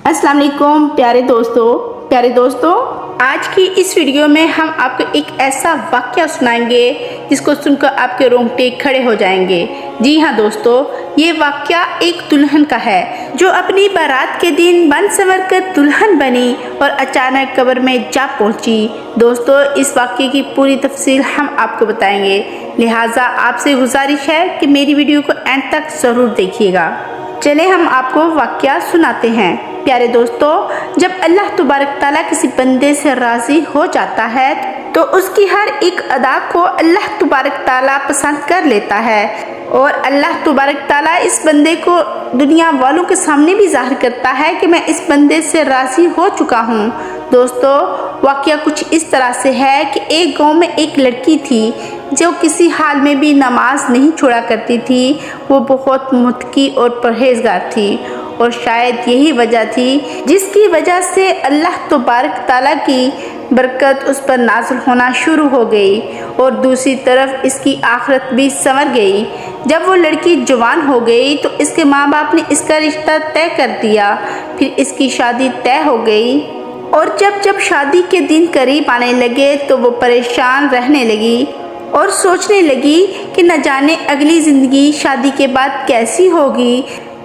अस्सलाम वालेकुम प्यारे दोस्तों, आज की इस वीडियो में हम आपको एक ऐसा वाक़या सुनाएंगे जिसको सुनकर आपके रोंगटे खड़े हो जाएंगे। जी हाँ दोस्तों, ये वाक़या एक दुल्हन का है जो अपनी बारात के दिन बन संवर कर दुल्हन बनी और अचानक कब्र में जा पहुंची। दोस्तों, इस वाक़ये की पूरी तफसील हम आपको बताएंगे, लिहाजा आपसे गुजारिश है कि मेरी वीडियो को एंड तक ज़रूर देखिएगा। चले हम आपको वाक़या सुनाते हैं। प्यारे दोस्तों, जब अल्लाह तबारक ताला किसी बंदे से राज़ी हो जाता है तो उसकी हर एक अदा को अल्लाह तबारक ताला पसंद कर लेता है और अल्लाह तबारक ताला इस बंदे को दुनिया वालों के सामने भी ज़ाहिर करता है कि मैं इस बंदे से राज़ी हो चुका हूँ। दोस्तों, वाक़या कुछ इस तरह से है कि एक गांव में एक लड़की थी जो किसी हाल में भी नमाज नहीं छोड़ा करती थी। वो बहुत मुत्तकी और परहेजगार थी और शायद यही वजह थी जिसकी वजह से अल्लाह तबारक ताला की बरकत उस पर नाज़िल होना शुरू हो गई और दूसरी तरफ इसकी आखिरत भी संवर गई। जब वो लड़की जवान हो गई तो इसके माँ बाप ने इसका रिश्ता तय कर दिया। फिर इसकी शादी तय हो गई और जब शादी के दिन करीब आने लगे तो वो परेशान रहने लगी और सोचने लगी कि न जाने अगली ज़िंदगी शादी के बाद कैसी होगी।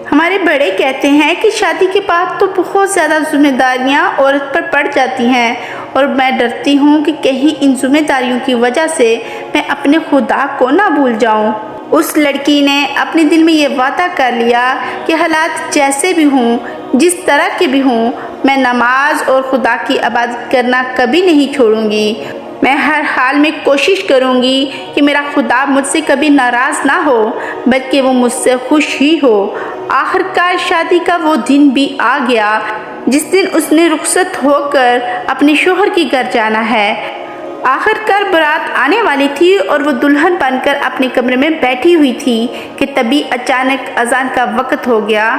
हमारे बड़े कहते हैं कि शादी के बाद तो बहुत ज़्यादा जिम्मेदारियां औरत पर पड़ जाती हैं और मैं डरती हूँ कि कहीं इन जिम्मेदारियों की वजह से मैं अपने खुदा को ना भूल जाऊँ। उस लड़की ने अपने दिल में ये वादा कर लिया कि हालात जैसे भी हों, जिस तरह के भी हों, मैं नमाज और खुदा की इबादत करना कभी नहीं छोड़ूंगी। मैं हर हाल में कोशिश करूंगी कि मेरा खुदा मुझसे कभी नाराज़ ना हो बल्कि वो मुझसे खुश ही हो। आखिरकार शादी का वो दिन भी आ गया जिस दिन उसने रुखसत होकर अपने शोहर के घर जाना है। आखिरकार बारात आने वाली थी और वो दुल्हन बनकर अपने कमरे में बैठी हुई थी कि तभी अचानक अजान का वक्त हो गया।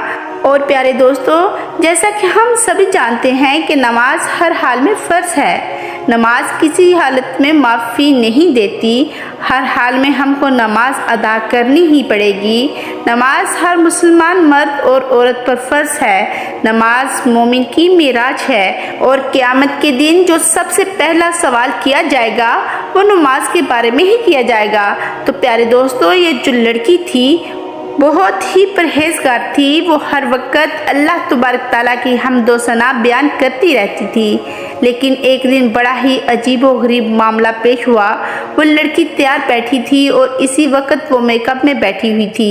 और प्यारे दोस्तों, जैसा कि हम सभी जानते हैं कि नमाज हर हाल में फ़र्ज़ है। नमाज किसी हालत में माफ़ी नहीं देती, हर हाल में हमको नमाज अदा करनी ही पड़ेगी। नमाज हर मुसलमान मर्द और औरत पर फ़र्ज़ है। नमाज मोमिन की मेराज है और क़यामत के दिन जो सबसे पहला सवाल किया जाएगा वो नमाज के बारे में ही किया जाएगा। तो प्यारे दोस्तों, ये जो लड़की थी बहुत ही परहेजगार थी। वो हर वक्त अल्लाह तबारक ताला की हमदो सना बयान करती रहती थी। लेकिन एक दिन बड़ा ही अजीब व गरीब मामला पेश हुआ। वो लड़की तैयार बैठी थी और इसी वक्त वो मेकअप में बैठी हुई थी,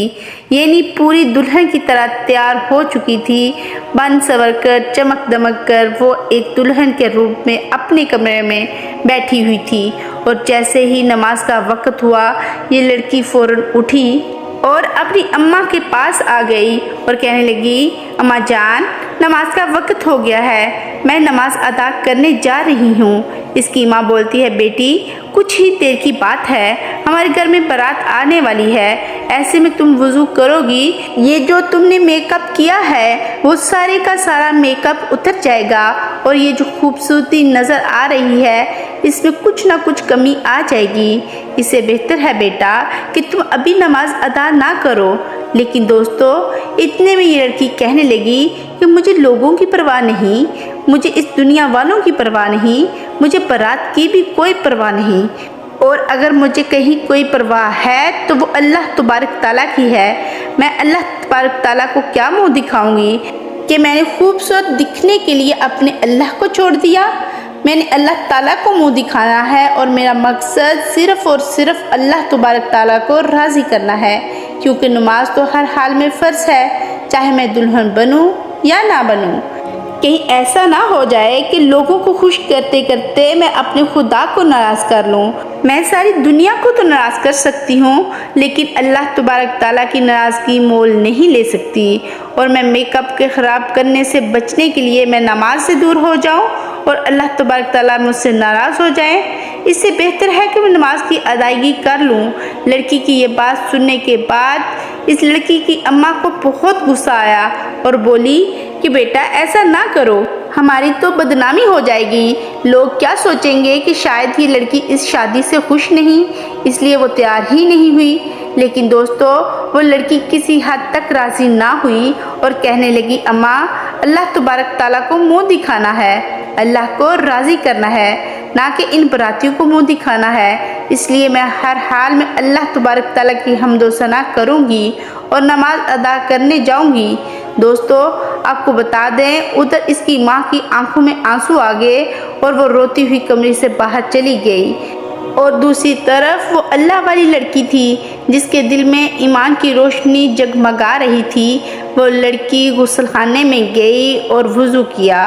यानी पूरी दुल्हन की तरह तैयार हो चुकी थी। बन संवर कर चमक दमक कर वो एक दुल्हन के रूप में अपने कमरे में बैठी हुई थी। और जैसे ही नमाज का वक्त हुआ, ये लड़की फ़ौरन उठी और अपनी अम्मा के पास आ गई और कहने लगी, अम्मा जान, नमाज का वक्त हो गया है, मैं नमाज अदा करने जा रही हूँ। इसकी माँ बोलती है, बेटी कुछ ही देर की बात है, हमारे घर में बारात आने वाली है, ऐसे में तुम वज़ू करोगी, ये जो तुमने मेकअप किया है वो सारे का सारा मेकअप उतर जाएगा और ये जो खूबसूरती नज़र आ रही है इसमें कुछ ना कुछ कमी आ जाएगी। इससे बेहतर है बेटा कि तुम अभी नमाज अदा ना करो। लेकिन दोस्तों, इतने में ये लड़की कहने लगी कि मुझे लोगों की परवाह नहीं, मुझे इस दुनिया वालों की परवाह नहीं, मुझे बारात की भी कोई परवाह नहीं, और अगर मुझे कहीं कोई परवाह है तो वो अल्लाह तबारक ताला की है। मैं अल्लाह तबारक ताला को क्या मुँह दिखाऊंगी कि मैंने खूबसूरत दिखने के लिए अपने अल्लाह को छोड़ दिया। मैंने अल्लाह ताला को मुँह दिखाना है और मेरा मकसद सिर्फ़ और सिर्फ अल्लाह तबारक ताला को राज़ी करना है, क्योंकि नमाज तो हर हाल में फ़र्ज़ है, चाहे मैं दुल्हन बनूं या ना बनूं। कहीं ऐसा ना हो जाए कि लोगों को खुश करते करते मैं अपने खुदा को नाराज़ कर लूं। मैं सारी दुनिया को तो नाराज़ कर सकती हूँ, लेकिन अल्लाह तबारक ताला की नाराज़गी मोल नहीं ले सकती। और मैं मेकअप के ख़राब करने से बचने के लिए मैं नमाज से दूर हो जाऊँ और अल्लाह तबारक ताला मुझसे नाराज़ हो जाए। इससे बेहतर है कि मैं नमाज की अदायगी कर लूँ। लड़की की ये बात सुनने के बाद इस लड़की की अम्मा को बहुत गुस्सा आया और बोली कि बेटा ऐसा ना करो, हमारी तो बदनामी हो जाएगी। लोग क्या सोचेंगे कि शायद ये लड़की इस शादी से खुश नहीं, इसलिए वो तैयार ही नहीं हुई। लेकिन दोस्तों, वो लड़की किसी हद तक राज़ी ना हुई और कहने लगी, अम्मा, अल्लाह तबारक ताला को मुंह दिखाना है, अल्लाह को राज़ी करना है, ना कि इन बरातियों को मुंह दिखाना है। इसलिए मैं हर हाल में अल्लाह तबारक ताला की हम्दो सना करूँगी और नमाज अदा करने जाऊँगी। दोस्तों, आपको बता दें, उधर इसकी माँ की आंखों में आंसू आ गए और वो रोती हुई कमरे से बाहर चली गई। और दूसरी तरफ वो अल्लाह वाली लड़की थी जिसके दिल में ईमान की रोशनी जगमगा रही थी। वो लड़की गुस्लखाने में गई और वुज़ू किया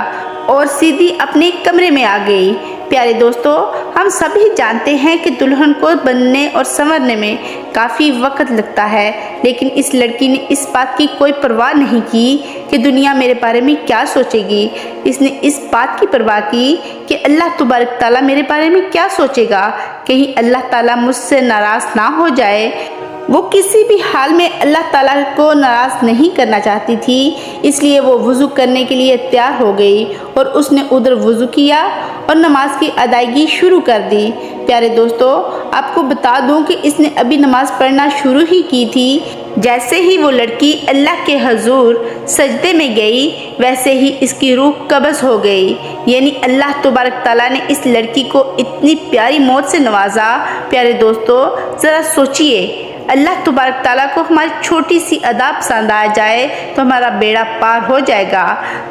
और सीधी अपने कमरे में आ गई। प्यारे दोस्तों, हम सभी जानते हैं कि दुल्हन को बनने और संवरने में काफ़ी वक्त लगता है, लेकिन इस लड़की ने इस बात की कोई परवाह नहीं की कि दुनिया मेरे बारे में क्या सोचेगी। इसने इस बात की परवाह की कि अल्लाह तबारक ताला मेरे बारे में क्या सोचेगा, कहीं अल्लाह ताला मुझसे नाराज़ ना हो जाए। वो किसी भी हाल में अल्लाह ताला को नाराज़ नहीं करना चाहती थी, इसलिए वो वुज़ू करने के लिए तैयार हो गई और उसने उधर वुज़ू किया और नमाज की अदायगी शुरू कर दी। प्यारे दोस्तों, आपको बता दूं कि इसने अभी नमाज पढ़ना शुरू ही की थी। जैसे ही वो लड़की अल्लाह के हजूर सजदे में गई, वैसे ही इसकी रूह कब्ज़ हो गई। यानी अल्लाह तबारक ताला ने इस लड़की को इतनी प्यारी मौत से नवाजा। प्यारे दोस्तों, ज़रा सोचिए, अल्लाह तबारक ताला को हमारी छोटी सी अदा पसंद आ जाए तो हमारा बेड़ा पार हो जाएगा।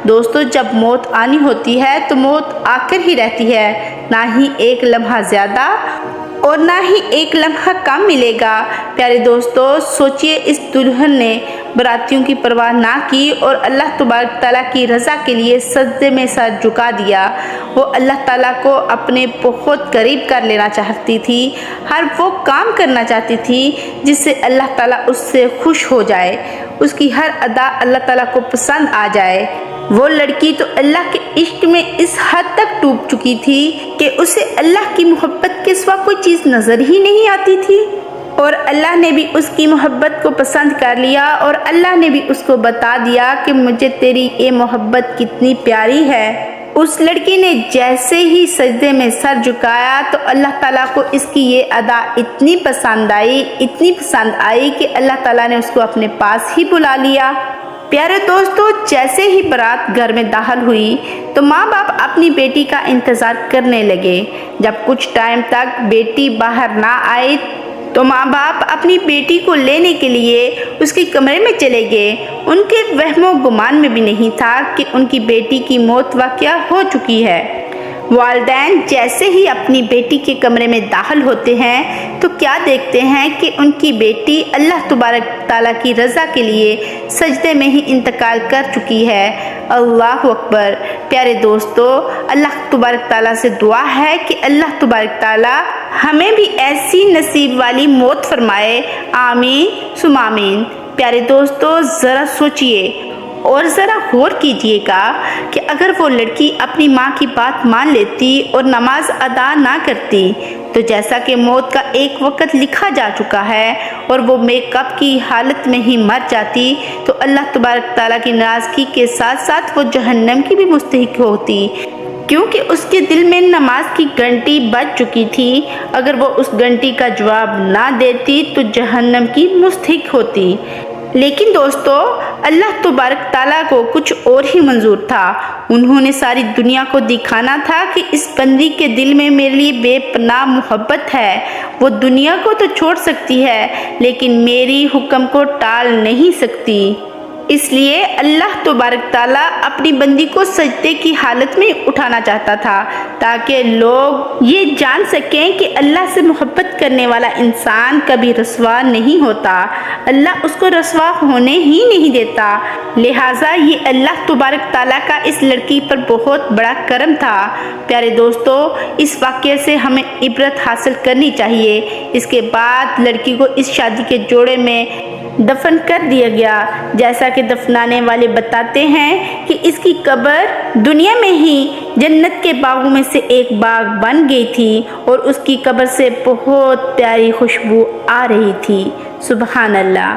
दोस्तों, जब मौत आनी होती है तो मौत आकर ही रहती है, ना ही एक लम्हा ज़्यादा और ना ही एक लम्हा कम मिलेगा। प्यारे दोस्तों, सोचिए, इस दुल्हन ने बरातियों की परवाह ना की और अल्लाह तबारक ताला की रज़ा के लिए सजदे में सर झुका दिया। वो अल्लाह ताला को अपने बहुत करीब कर लेना चाहती थी, हर वो काम करना चाहती थी जिससे अल्लाह ताला उससे खुश हो जाए, उसकी हर अदा अल्लाह ताला को पसंद आ जाए। वो लड़की तो अल्लाह के इश्क में इस हद तक डूब चुकी थी कि उसे अल्लाह की मोहब्बत के सिवा कोई चीज़ नज़र ही नहीं आती थी। और अल्लाह ने भी उसकी मोहब्बत को पसंद कर लिया और अल्लाह ने भी उसको बता दिया कि मुझे तेरी ये मोहब्बत कितनी प्यारी है। उस लड़की ने जैसे ही सजदे में सर झुकाया तो अल्लाह ताला को इसकी ये अदा इतनी पसंद आई कि अल्लाह ताला ने उसको अपने पास ही बुला लिया। प्यारे दोस्तों, जैसे ही बारात घर में दाखिल हुई तो माँ बाप अपनी बेटी का इंतज़ार करने लगे। जब कुछ टाइम तक बेटी बाहर ना आई तो माँ बाप अपनी बेटी को लेने के लिए उसके कमरे में चले गए। उनके वहमो गुमान में भी नहीं था कि उनकी बेटी की मौत वाक़या हो चुकी है। वालिदैन जैसे ही अपनी बेटी के कमरे में दाखिल होते हैं तो क्या देखते हैं कि उनकी बेटी अल्लाह तबारक ताला की रज़ा के लिए सजदे में ही इंतकाल कर चुकी है। अल्लाह अकबर। प्यारे दोस्तों, अल्लाह तबारक ताला से दुआ है कि अल्लाह तबारक ताला हमें भी ऐसी नसीब वाली मौत फरमाए। आमीन सुम आमीन। प्यारे दोस्तों, ज़रा सोचिए और ज़रा गौर कीजिएगा कि अगर वो लड़की अपनी माँ की बात मान लेती और नमाज अदा ना करती तो जैसा कि मौत का एक वक़्त लिखा जा चुका है और वो मेकअप की हालत में ही मर जाती तो अल्लाह तबारक ताला की नाराज़गी के साथ साथ वो जहन्नम की भी मुस्तहिक होती, क्योंकि उसके दिल में नमाज की घंटी बज चुकी थी। अगर वो उस घंटी का जवाब ना देती तो जहन्नम की मुस्तहिक होती। लेकिन दोस्तों, अल्लाह तबारक ताला को कुछ और ही मंजूर था। उन्होंने सारी दुनिया को दिखाना था कि इस बंदी के दिल में मेरे लिए बेपनाह मोहब्बत है। वो दुनिया को तो छोड़ सकती है लेकिन मेरी हुक्म को टाल नहीं सकती। इसलिए अल्लाह तबारक ताला अपनी बंदी को सजदे की हालत में उठाना चाहता था ताकि लोग ये जान सकें कि अल्लाह से मोहब्बत करने वाला इंसान कभी रसवा नहीं होता, अल्लाह उसको रसवा होने ही नहीं देता। लिहाजा ये अल्लाह तबारक ताला का इस लड़की पर बहुत बड़ा करम था। प्यारे दोस्तों, इस वाक़ये से हमें इबरत हासिल करनी चाहिए। इसके बाद लड़की को इस शादी के जोड़े में दफन कर दिया गया। जैसा कि दफनाने वाले बताते हैं कि इसकी कब्र दुनिया में ही जन्नत के बागों में से एक बाग बन गई थी और उसकी कब्र से बहुत प्यारी खुशबू आ रही थी। सुबहान अल्लाह।